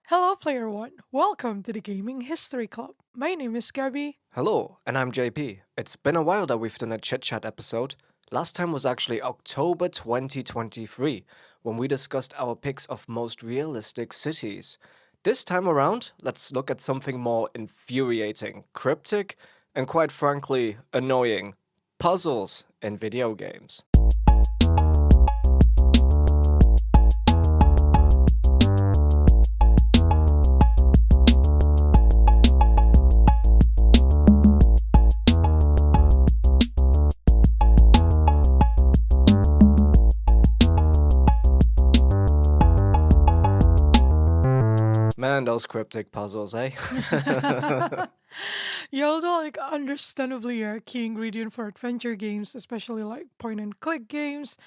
Hello, Player One. Welcome to the Gaming History Club. My name is Gabby. Hello, and I'm JP. It's been a while that we've done a Chit-Chat episode. Last time was actually October 2023, when we discussed our picks of most realistic cities. This time around, let's look at something more infuriating, cryptic, and quite frankly, annoying puzzles in video games. Man, those cryptic puzzles, eh? Although understandably a key ingredient for adventure games, especially like point and click games.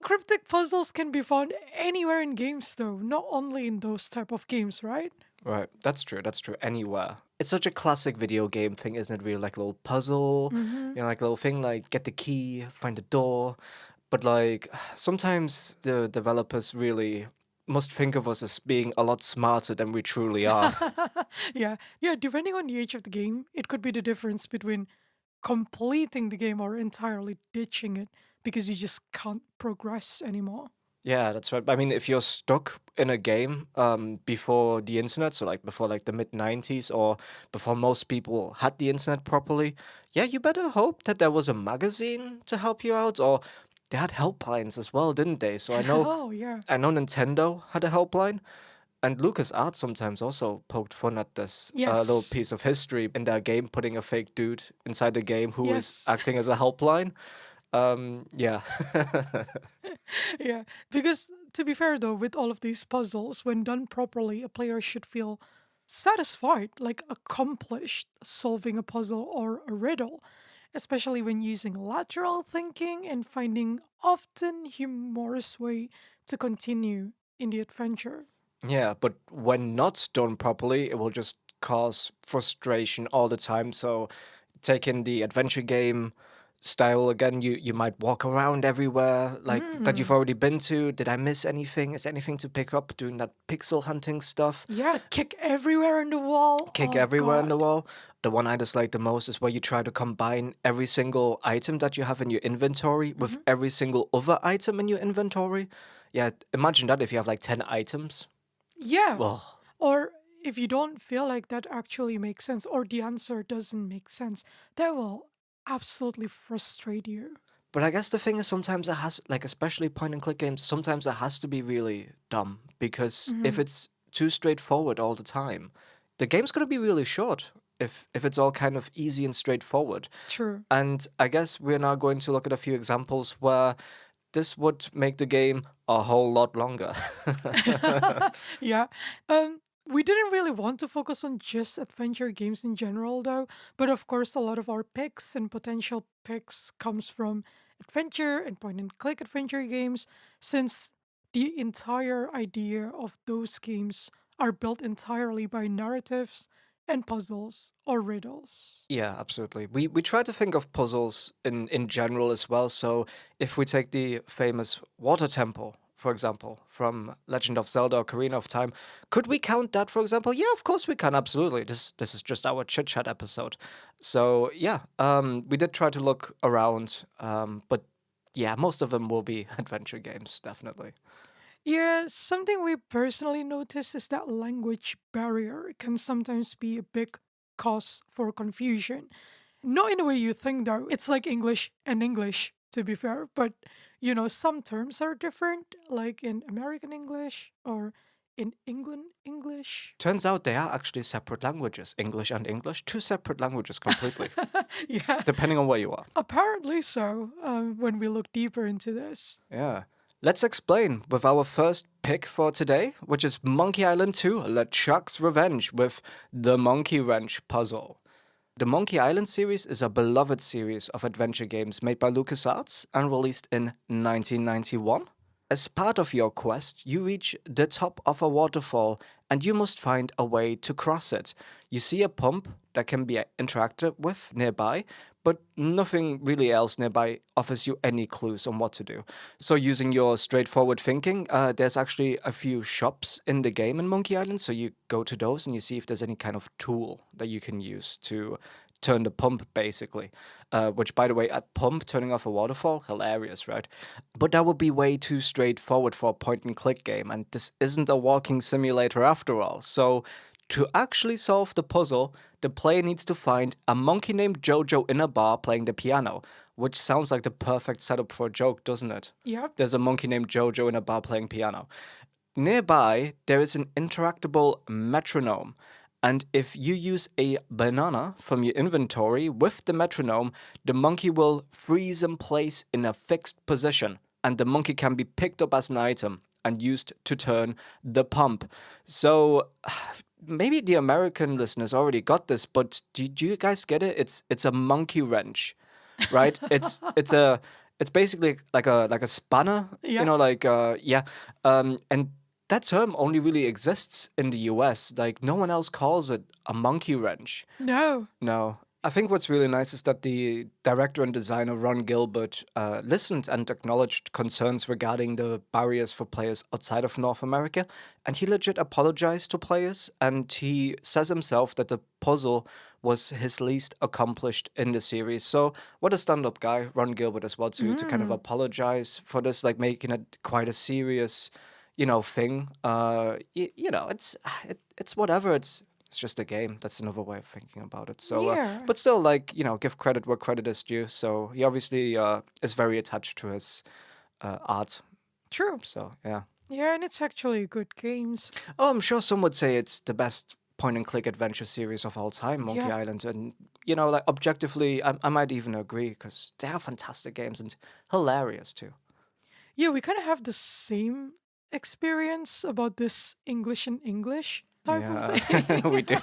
Cryptic puzzles can be found anywhere in games though, not only in those type of games, right? Right, that's true, anywhere. It's such a classic video game thing, isn't it? Really, like a little puzzle, Mm-hmm. like a little thing like get the key, find the door. But like sometimes the developers really must think of us as being a lot smarter than we truly are. Yeah, depending on the age of the game, it could be the difference between completing the game or entirely ditching it because you just can't progress anymore. Yeah, that's right. I mean, if you're stuck in a game before the internet, so like before like the mid 90s or before most people had the internet properly, yeah, you better hope that there was a magazine to help you out or they had helplines as well, didn't they? So I know Oh, yeah. I know Nintendo had a helpline and LucasArts sometimes also poked fun at this little Yes. piece of history in their game, putting a fake dude inside the game who is Yes. acting as a helpline. Yeah. Yeah, because to be fair though, with all of these puzzles, when done properly, a player should feel satisfied, like accomplished solving a puzzle or a riddle, especially when using lateral thinking and finding often humorous way to continue in the adventure. Yeah, but when not done properly, it will just cause frustration all the time. So, taking the adventure game style again, you might walk around everywhere like that you've Mm. already been to. Did I miss anything? Is anything to pick up? Doing that pixel hunting stuff, Yeah, kick everywhere in the wall. kick Oh everywhere in the god. wall. The one I dislike the most is where you try to combine every single item that you have in your inventory with Mhm. every single other item in your inventory. Yeah, imagine that if you have like 10 items. Yeah. Well, Or if you don't feel like that actually makes sense or the answer doesn't make sense, that will absolutely frustrate you. but I guess the thing is sometimes it has like especially point and click games, sometimes it has to be really dumb because if Mhm. it's too straightforward all the time, the game's gonna be really short if it's all kind of easy and straightforward. True. And I guess we're now going to look at a few examples where this would make the game a whole lot longer. Yeah. We didn't really want to focus on just adventure games in general though, but of course a lot of our picks and potential picks comes from adventure and point and click adventure games since the entire idea of those games are built entirely by narratives and puzzles or riddles. Yeah, absolutely. We try to think of puzzles in general as well. So if we take the famous water temple, for example, from Legend of Zelda: Ocarina of Time, could we count that, for example? Yeah, of course we can. Absolutely. This is just our chit chat episode. So yeah, we did try to look around, but yeah, most of them will be adventure games, definitely. Yeah, something we personally notice is that language barrier can sometimes be a big cause for confusion. Not in the way you think, though. It's like English and English, to be fair. But, some terms are different, like in American English or in England English. Turns out they are actually separate languages, English and English, two separate languages completely, Yeah, depending on where you are. apparently so, when we look deeper into this. Yeah. Let's explain with our first pick for today, which is Monkey Island 2 LeChuck's Revenge with the Monkey Wrench puzzle. The Monkey Island series is a beloved series of adventure games made by LucasArts and released in 1991. As part of your quest, you reach the top of a waterfall and you must find a way to cross it. You see a pump that can be interacted with nearby, but nothing really else nearby offers you any clues on what to do. So, using your straightforward thinking, there's actually a few shops in the game in Monkey Island. So, you go to those and you see if there's any kind of tool that you can use to turn the pump, basically. Which, by the way, a pump turning off a waterfall, hilarious, right? But that would be way too straightforward for a point and click game, and this isn't a walking simulator after all. So, to actually solve the puzzle, the player needs to find a monkey named Jojo in a bar playing the piano, which sounds like the perfect setup for a joke, doesn't it? Yep. There's a monkey named Jojo in a bar playing piano. Nearby, there is an interactable metronome. And if you use a banana from your inventory with the metronome, the monkey will freeze in place in a fixed position. And the monkey can be picked up as an item and used to turn the pump. So maybe the American listeners already got this, but do you guys get it? It's a monkey wrench, right? It's basically like a spanner, you Yeah. know, like yeah. And that term only really exists in the US. Like no one else calls it a monkey wrench. No. No. I think what's really nice is that the director and designer Ron Gilbert listened and acknowledged concerns regarding the barriers for players outside of North America, and he legit apologized to players. And he says himself that the puzzle was his least accomplished in the series. So, what a stand-up guy, Ron Gilbert, as well, to kind of Mm. apologize for this, like making it quite a serious, thing. It's whatever. It's just a game. That's another way of thinking about it. So, Yeah. but still, like, give credit where credit is due. So he obviously is very attached to his art. True. So, yeah. Yeah, and it's actually good games. Oh, I'm sure some would say it's the best point and click adventure series of all time, Monkey Yeah. Island. And, like, objectively, I might even agree because they are fantastic games and hilarious too. Yeah, we kind of have the same experience about this English in English type of Yeah, thing. we do.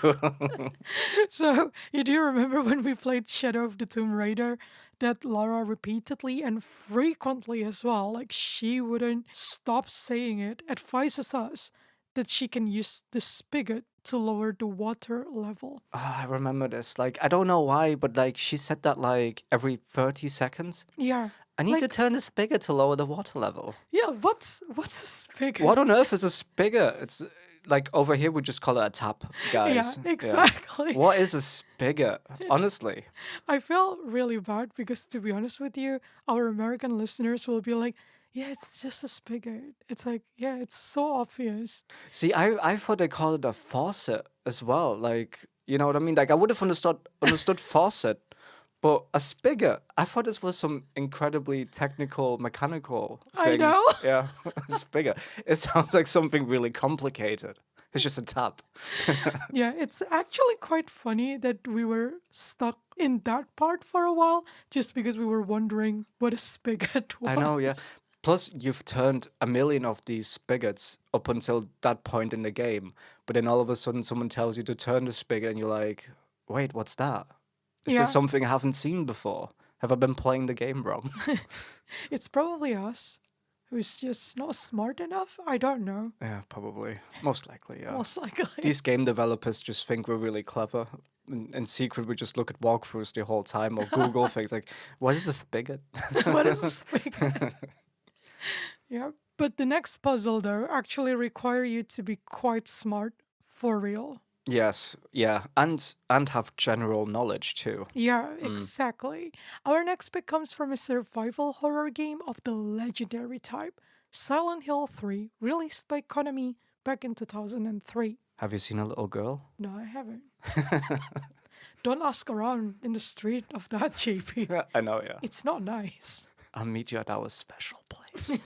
So, you do remember when we played Shadow of the Tomb Raider that Lara repeatedly and frequently as well, like she wouldn't stop saying it, advises us that she can use the spigot to lower the water level. I remember this. Like, I don't know why, but like she said that like every 30 seconds. Yeah. I need to Like, turn the spigot to lower the water level. yeah, what's a What spigot? on earth is a spigot? It's like over here we just call it a tap, Yeah, guys. Yeah. exactly. What is a spigot? Honestly. I feel really bad because, to be honest with you, our American listeners will be like, yeah, it's just a spigot. It's like, yeah, it's so obvious. See, I thought they called it a faucet as well. Like, you know what I mean? Like I would have understood faucet, but a spigot. I thought this was some incredibly technical, mechanical I thing. know. Yeah, a spigot. It sounds like something really complicated. It's just a tap. Yeah, it's actually quite funny that we were stuck in that part for a while just because we were wondering what a spigot I was. know, yeah. Plus, you've turned a million of these spigots up until that point in the game, but then all of a sudden someone tells you to turn the spigot, and you're like, wait, what's that? Is this Yeah, something I haven't seen before? Have I been playing the game wrong? it's probably us who's just not smart enough. I don't know. Yeah, probably. Most likely, yeah. Most likely. These game developers just think we're really clever. In secret, we just look at walkthroughs the whole time or Google things like, what is a spigot? What is a spigot? Yeah. But the next puzzle, though, actually require you to be quite smart for real. Yes, yeah, and have general knowledge too. Yeah, Mm. exactly. Our next pick comes from a survival horror game of the legendary type, Silent Hill 3, released by Konami back in 2003. Have you seen a little girl? No, I haven't. Don't ask around in the street of that, JP. Yeah, I know, yeah. It's not nice. I'll meet you at our special place.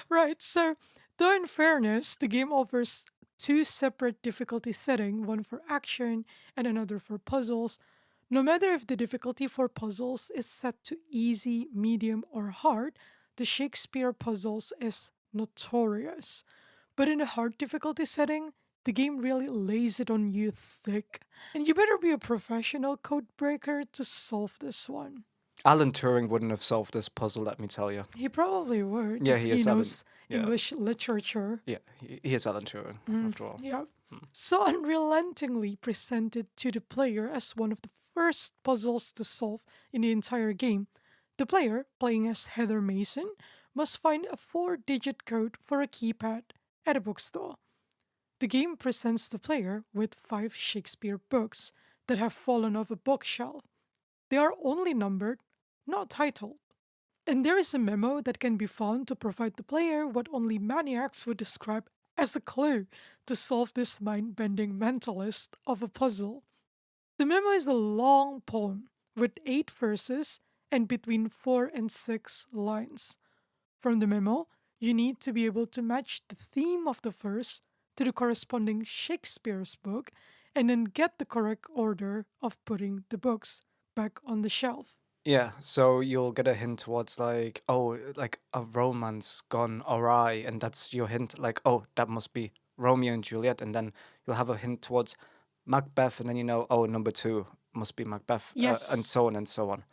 Right, so though in fairness, the game offers two separate difficulty settings, one for action and another for puzzles. No matter if the difficulty for puzzles is set to easy, medium, or hard, the Shakespeare puzzles is notorious. But in a hard difficulty setting, the game really lays it on you thick. And you better be a professional code breaker to solve this one. Alan Turing wouldn't have solved this puzzle, let me tell you. He probably would Yeah, if he he is Alan. knows Yeah, English literature. yeah, he is Alan Turing, after all. Yeah. So unrelentingly presented to the player as one of the first puzzles to solve in the entire game. The player, playing as Heather Mason, must find a 4-digit code for a keypad at a bookstore. The game presents the player with 5 Shakespeare books that have fallen off a bookshelf. They are only numbered, not titled. And there is a memo that can be found to provide the player what only maniacs would describe as a clue to solve this mind bending mentalist of a puzzle. The memo is a long poem with 8 verses and between 4 and 6 lines. From the memo, you need to be able to match the theme of the verse to the corresponding Shakespeare's book and then get the correct order of putting the books back on the shelf. Yeah, so you'll get a hint towards like, oh, like a romance gone awry, and that's your hint, like, oh, that must be Romeo and Juliet, and then you'll have a hint towards Macbeth, and then you know, oh, number two must be Macbeth, and Yes. so on and so on.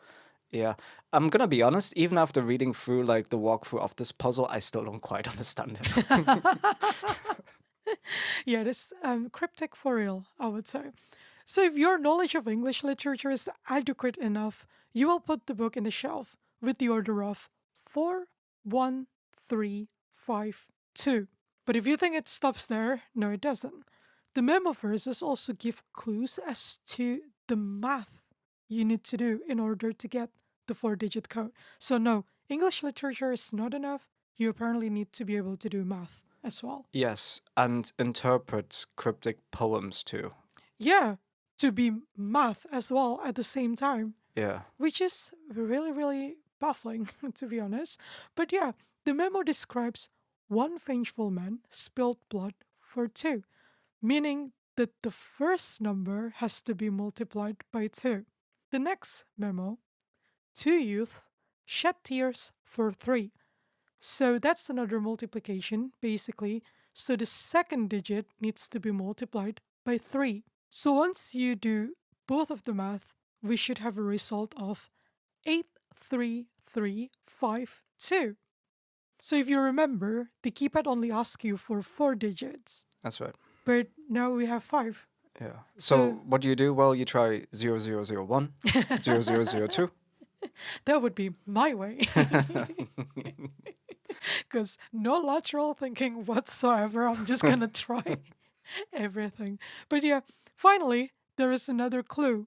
Yeah, I'm gonna be honest. Even after reading through like the walkthrough of this puzzle, I still don't quite understand it. Yeah, this cryptic for real, I would say. So if your knowledge of English literature is adequate enough, you will put the book in the shelf with the order of 4, 1, 3, 5, 2. But if you think it stops there, no, it doesn't. The memo verses also give clues as to the math you need to do in order to get the 4-digit code. So, no, English literature is not enough. You apparently need to be able to do math as well. Yes, and interpret cryptic poems too. Yeah, to be math as well at the same time, Yeah. which is really, really baffling, to be honest. But yeah, the memo describes one vengeful man spilled blood for two, meaning that the first number has to be multiplied by two. The next memo, two youths shed tears for three. So that's another multiplication, basically. So the second digit needs to be multiplied by 3. So once you do both of the math, we should have a result of 83352. So if you remember, the keypad only asks you for 4 digits, That's right. but now we have 5. Yeah. So So what do you do? Well, you try 0001, 0002. that would be my way. Because no lateral thinking whatsoever. I'm just gonna try everything. But yeah, finally, there is another clue.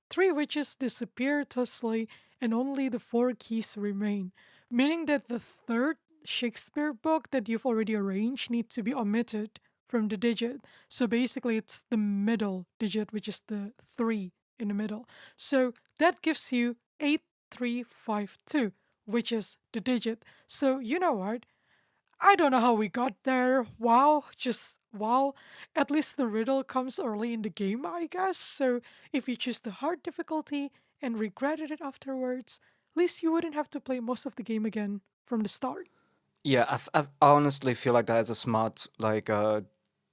3 witches disappear thusly, and only the 4 keys remain, meaning that the third Shakespeare book that you've already arranged needs to be omitted from the digit. So basically, it's the middle digit, which is the 3 in the middle. So that gives you 8352, which is the digit. So you know what? I don't know how we got there. Wow, just wow. At least the riddle comes early in the game, I guess. So if you choose the hard difficulty and regretted it afterwards, at least you wouldn't have to play most of the game again from the start. Yeah, I honestly feel like that is a smart like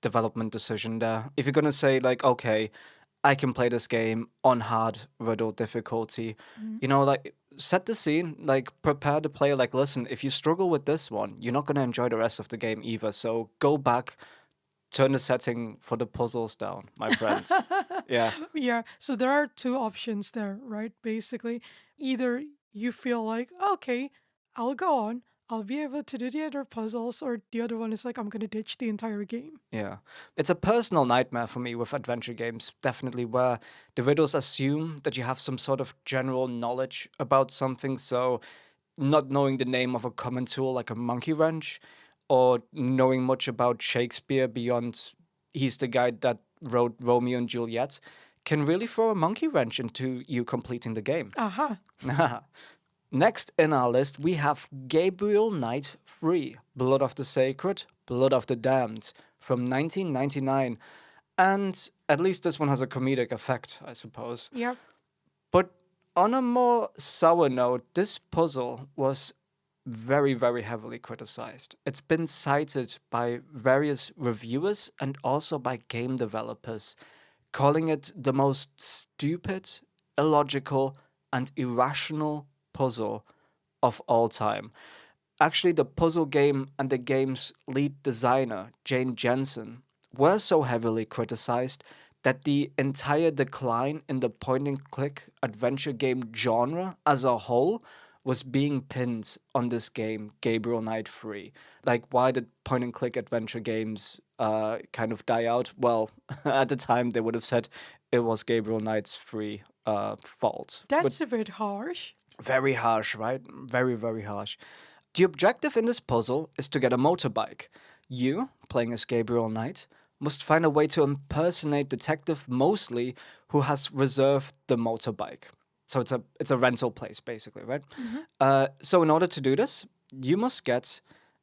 development decision there. If you're gonna say like, okay, I can play this game on hard riddle difficulty, Mhm. like set the scene, like prepare the player. Like, listen, if you struggle with this one, you're not gonna enjoy the rest of the game either. So go back, turn the setting for the puzzles down, my friends. Yeah, Yeah, so there are two options there, right? Basically, either you feel like, okay, I'll go on, I'll be able to do the other puzzles, or the other one is like, I'm gonna ditch the entire game. yeah. It's a personal nightmare for me with adventure games, definitely, where the riddles assume that you have some sort of general knowledge about something. So, not knowing the name of a common tool like a monkey wrench, or knowing much about Shakespeare beyond he's the guy that wrote Romeo and Juliet, can really throw a monkey wrench into you completing the game. Aha. Next in our list, we have Gabriel Knight 3, Blood of the Sacred, Blood of the Damned, from 1999. And at least this one has a comedic effect, I suppose. Yep. But on a more sour note, this puzzle was very, very heavily criticized. It's been cited by various reviewers and also by game developers, calling it the most stupid, illogical, and irrational puzzle of all time. Actually, the puzzle game and the game's lead designer, Jane Jensen, were so heavily criticized that the entire decline in the point and click adventure game genre as a whole was being pinned on this game, Gabriel Knight 3. Like, why did point and click adventure games kind of die out? Well, at the time, they would have said it was Gabriel Knight's 3 fault. But That's a bit harsh. very harsh, right? Very, very harsh. The objective in this puzzle is to get a motorbike. You, playing as Gabriel Knight, must find a way to impersonate Detective Mosley, who has reserved the motorbike. So it's a rental place, basically, right? So in order to do this, you must get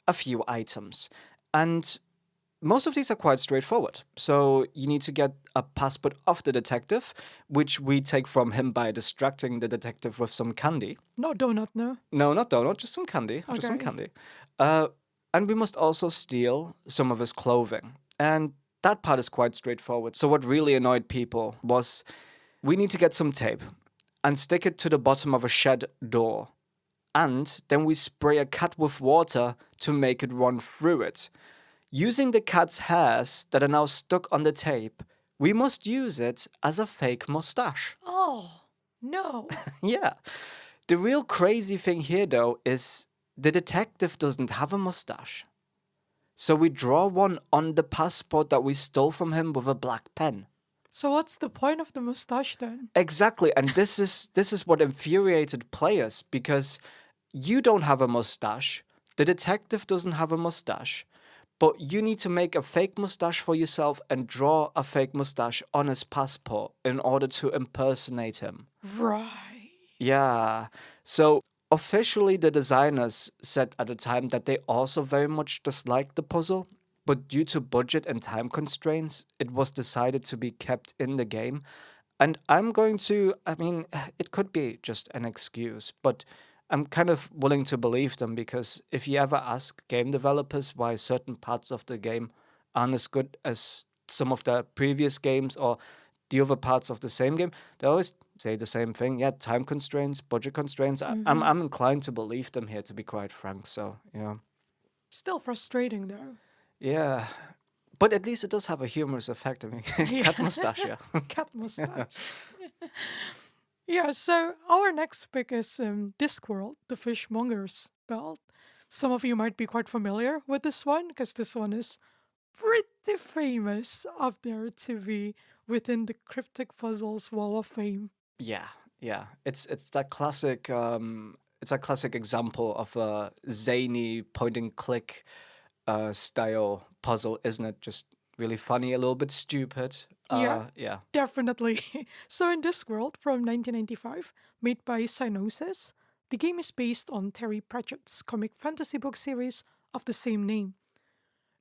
a few items. And most of these are quite straightforward. So you need to get a passport of the detective, which we take from him by distracting the detective with some candy. No donut, no. No, not donut, just some candy. Just some Okay. candy. And we must also steal some of his clothing. And that part is quite straightforward. So what really annoyed people was we need to get some tape and stick it to the bottom of a shed door. And then we spray a cat with water to make it run through it. Using the cat's hairs that are now stuck on the tape, we must use it as a fake mustache. Oh, no. Yeah. The real crazy thing here, though, is the detective doesn't have a mustache. So we draw one on the passport that we stole from him with a black pen. So what's the point of the mustache then? Exactly, and this is what infuriated players, because you don't have a mustache, the detective doesn't have a mustache, but you need to make a fake mustache for yourself and draw a fake mustache on his passport in order to impersonate him. Right. Yeah. So officially, the designers said at the time that they also very much disliked the puzzle, but due to budget and time constraints, it was decided to be kept in the game. And I mean, it could be just an excuse, but I'm kind of willing to believe them, because if you ever ask game developers why certain parts of the game aren't as good as some of the previous games or the other parts of the same game, they always say the same thing. Yeah, time constraints, budget constraints. I'm inclined to believe them here, to be quite frank. So, yeah. Still frustrating though. Yeah. But at least it does have a humorous effect. I mean, Yeah. cat mustache, yeah. Cat mustache. Yeah, so our next pick is Discworld, the Fishmonger's Belt. Some of you might be quite familiar with this one, because this one is pretty famous up there to be within the Cryptic Puzzles Wall of Fame. Yeah, yeah. It's that classic it's a classic example of a zany point and click style puzzle, isn't it? Just really funny, a little bit stupid. Yeah, Yeah. definitely. So, in Discworld from 1995, made by Cynosis, the game is based on Terry Pratchett's comic fantasy book series of the same name.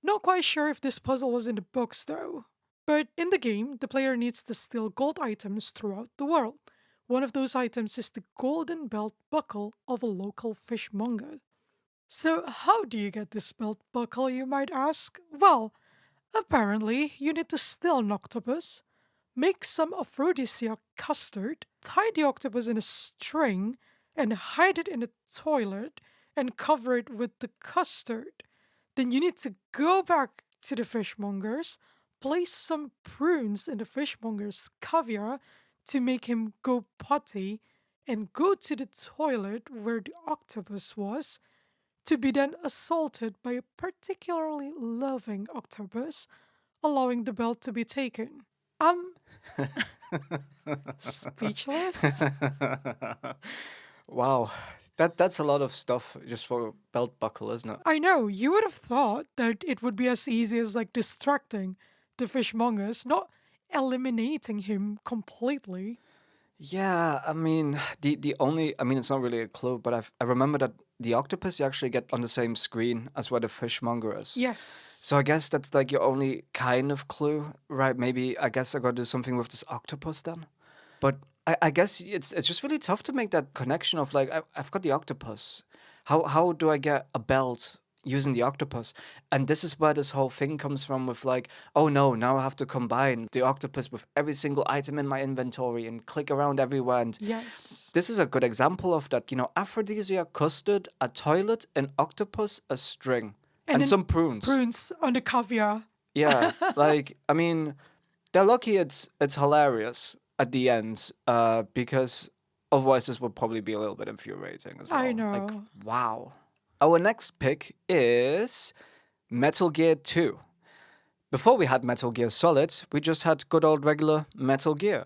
Not quite sure if this puzzle was in the books though. But in the game, the player needs to steal gold items throughout the world. One of those items is the golden belt buckle of a local fishmonger. So, how do you get this belt buckle, you might ask? Well, apparently, you need to steal an octopus, make some aphrodisiac custard, tie the octopus in a string, and hide it in a toilet and cover it with the custard. Then you need to go back to the fishmonger's, place some prunes in the fishmonger's caviar to make him go potty, and go to the toilet where the octopus was, to be then assaulted by a particularly loving octopus, allowing the belt to be taken. I'm speechless. Wow. That's a lot of stuff just for a belt buckle, isn't it? I know, you would have thought that it would be as easy as like distracting the fishmongers, not eliminating him completely. Yeah, I mean, the only, I mean, it's not really a clue, but I remember that the octopus you actually get on the same screen as where the fishmonger is. Yes. So I guess that's like your only kind of clue, right? Maybe I guess I gotta do something with this octopus then. But I guess it's just really tough to make that connection of like I've got the octopus. How do I get a belt using the octopus. And this is where this whole thing comes from with like, oh no, now I have to combine the octopus with every single item in my inventory and click around everywhere. And Yes. this is a good example of that. Aphrodisiac custard, a toilet, an octopus, a string, And and then some prunes. prunes on the caviar. Yeah, like, I mean, they're lucky it's hilarious at the end, because otherwise this would probably be a little bit infuriating as I well. Like, know. wow. Our next pick is Metal Gear 2. Before we had Metal Gear Solid, we just had good old regular Metal Gear.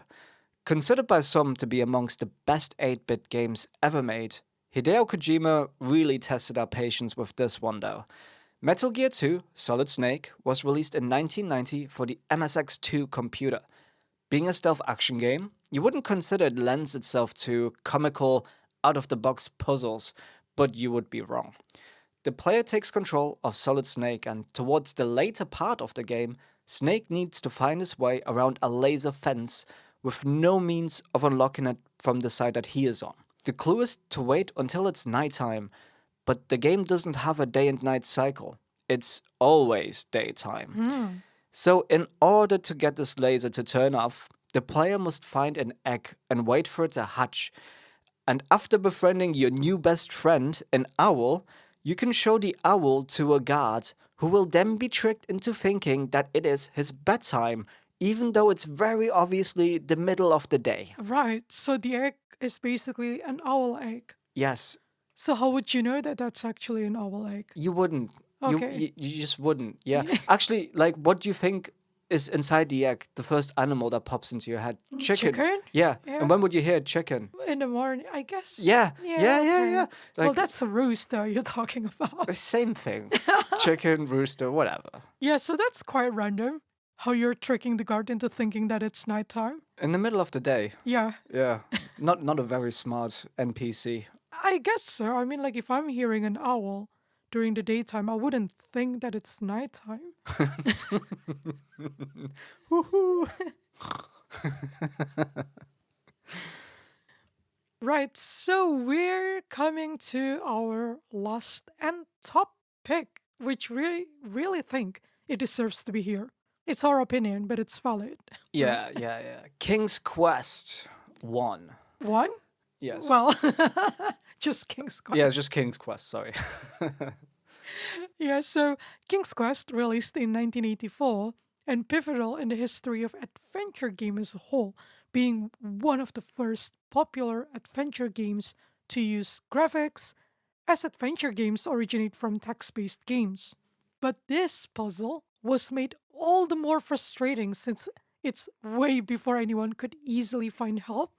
Considered by some to be amongst the best 8-bit games ever made, Hideo Kojima really tested our patience with this one though. Metal Gear 2 Solid Snake was released in 1990 for the MSX2 computer. Being a stealth action game, you wouldn't consider it lends itself to comical, out of the box puzzles, but you would be wrong. The player takes control of Solid Snake, and towards the later part of the game, Snake needs to find his way around a laser fence with no means of unlocking it from the side that he is on. The clue is to wait until it's nighttime, but the game doesn't have a day and night cycle. It's always daytime. So, in order to get this laser to turn off, the player must find an egg and wait for it to hatch. And after befriending your new best friend, an owl, you can show the owl to a guard who will then be tricked into thinking that it is his bedtime, even though it's very obviously the middle of the day. Right. So the egg is basically an owl egg. Yes, So how would you know that that's actually an owl egg? you wouldn't. Okay. You just wouldn't. Yeah. Actually, like, what do you think is inside the egg? The first animal that pops into your head? Chicken. Chicken? Yeah. Yeah. And when would you hear chicken? In the morning, I guess. Yeah. Yeah. Yeah. Yeah. Okay. Yeah. Well, Like, that's a rooster you're talking about. the same thing. Chicken, rooster, whatever. Yeah, so that's quite random. How you're tricking the guard into thinking that it's nighttime. In the middle of the day. Yeah, Yeah. Not a very smart NPC. I guess so. I mean, like, if I'm hearing an owl during the daytime, I wouldn't think that it's nighttime. Woohoo. Right, so we're coming to our last and top pick, which we really think it deserves to be here. It's our opinion, but it's valid. Yeah. Yeah. Yeah. King's Quest 1. One? Yes. Well, just King's Quest. Yeah, it's just King's Quest, sorry. Yeah, so King's Quest, released in 1984 and pivotal in the history of adventure game as a whole, being one of the first popular adventure games to use graphics, as adventure games originate from text-based games. But this puzzle was made all the more frustrating since it's way before anyone could easily find help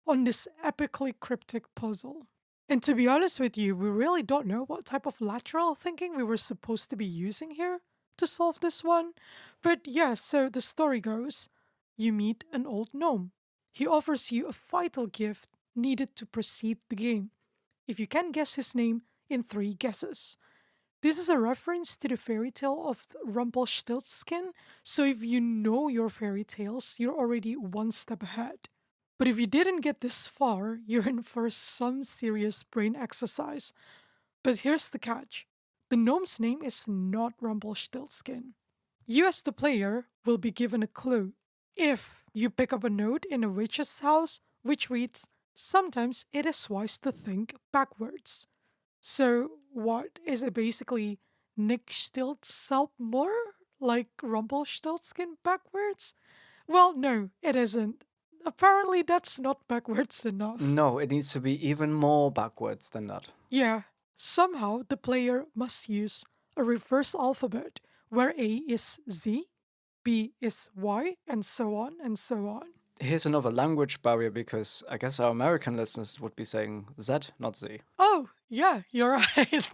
on this epically cryptic puzzle. And to be honest with you, we really don't know what type of lateral thinking we were supposed to be using here to solve this one. But yeah, so the story goes you meet an old gnome. He offers you a vital gift needed to proceed the game. If you can guess his name in 3 guesses. This is a reference to the fairy tale of Rumpelstiltskin, so if you know your fairy tales, you're already one step ahead. But if you didn't get this far, you're in for some serious brain exercise. But here's the catch the gnome's name is not Rumpelstiltskin. You, as the player, will be given a clue if you pick up a note in a witch's house which reads, "Sometimes it is wise to think backwards." So, what is it basically? Nick Stiltzelpmore? Like Rumpelstiltskin backwards? Well, no, it isn't. Apparently, that's not backwards enough. No, it needs to be even more backwards than that. Yeah, somehow the player must use a reverse alphabet where A is Z, B is Y, and so on and so on. Here's another language barrier because I guess our American listeners would be saying Z, not Z. Oh, yeah, you're right.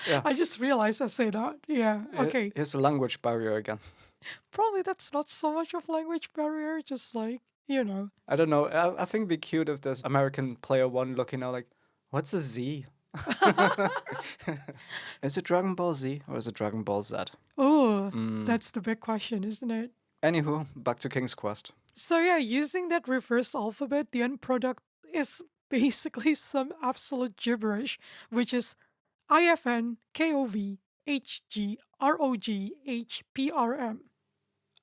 Yeah. I just realized I say that. Yeah, okay. Here's a language barrier again. Probably that's not so much of language barrier, just like, you know. I don't know. I think it'd be cute if there's American player 1 looking out like, what's a Z? Is it Dragon Ball Z or is it Dragon Ball Z? Oh, that's the big question, isn't it? Anywho, back to King's Quest. So yeah, using that reverse alphabet, the end product is basically some absolute gibberish, which is IFN KOV ROGHPRM.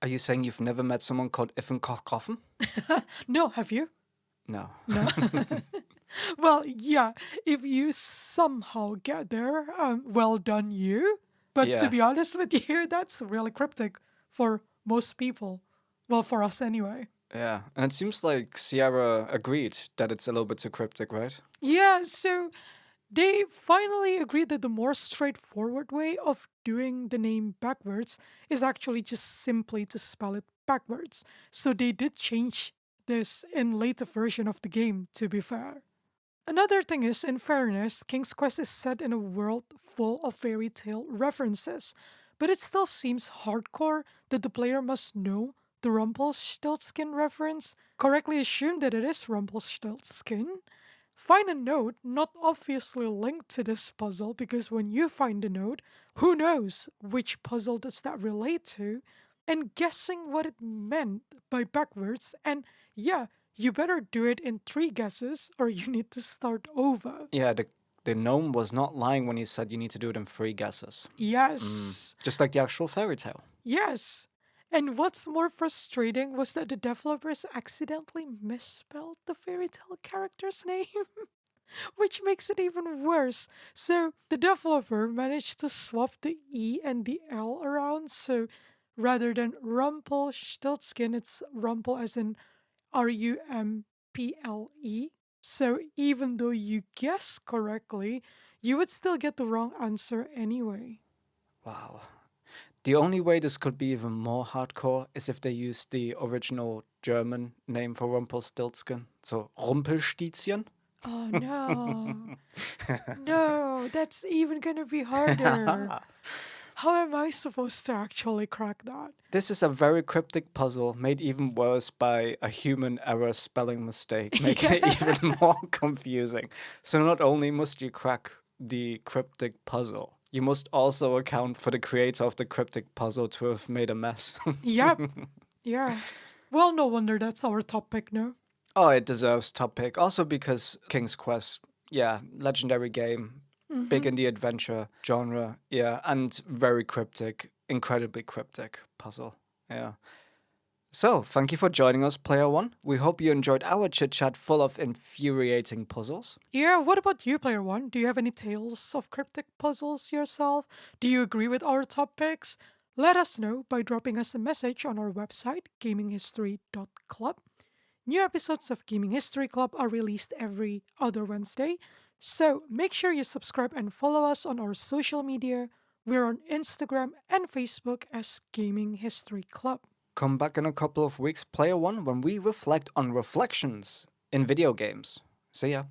Are you saying you've never met someone called Iffenkochen? No, have you? No. No. Well, yeah, if you somehow get there, well done, you. But to Yeah. be honest with you, that's really cryptic for most people. Well, for us anyway. Yeah. And it seems like Sierra agreed that it's a little bit too cryptic, right? Yeah, so they finally agreed that the more straightforward way of doing the name backwards is actually just simply to spell it backwards. So they did change this in later version of the game, to be fair. Another thing is, in fairness, King's Quest is set in a world full of fairy tale references, but it still seems hardcore that the player must know the Rumpelstiltskin reference, correctly assume that it is Rumpelstiltskin, find a note not obviously linked to this puzzle because when you find the note, who knows which puzzle does that relate to, and guessing what it meant by backwards, and yeah, you better do it in three guesses or you need to start over. Yeah, the gnome was not lying when he said you need to do it in 3 guesses. Yes, Just like the actual fairy tale. yes. And what's more frustrating was that the developers accidentally misspelled the fairy tale character's name. Which makes it even worse. So the developer managed to swap the E and the L around. So rather than Rumpelstiltskin, it's Rumpel as in Rumple. So even though you guess correctly, you would still get the wrong answer anyway. Wow. The only way this could be even more hardcore is if they used the original German name for Rumpelstiltskin. So Rumpelstilzchen. Oh no. No, that's even gonna be harder. How am I supposed to actually crack that? This is a very cryptic puzzle made even worse by a human error spelling mistake, making it even more confusing. So not only must you crack the cryptic puzzle, you must also account for the creator of the cryptic puzzle to have made a mess. Yep. Yeah. Well, no wonder that's our topic, no? Oh, it deserves top pick. Also because King's Quest, yeah, legendary game, big Mm-hmm. in the adventure genre, yeah, and very cryptic, incredibly cryptic puzzle, yeah. So, thank you for joining us, Player One. We hope you enjoyed our chit chat full of infuriating puzzles. Yeah, what about you, Player One? Do you have any tales of cryptic puzzles yourself? Do you agree with our topics? Let us know by dropping us a message on our website, gaminghistory.club. New episodes of Gaming History Club are released every other Wednesday, so make sure you subscribe and follow us on our social media. We're on Instagram and Facebook as Gaming History Club. Come back in a couple of weeks, Player One, when we reflect on reflections in video games. See ya.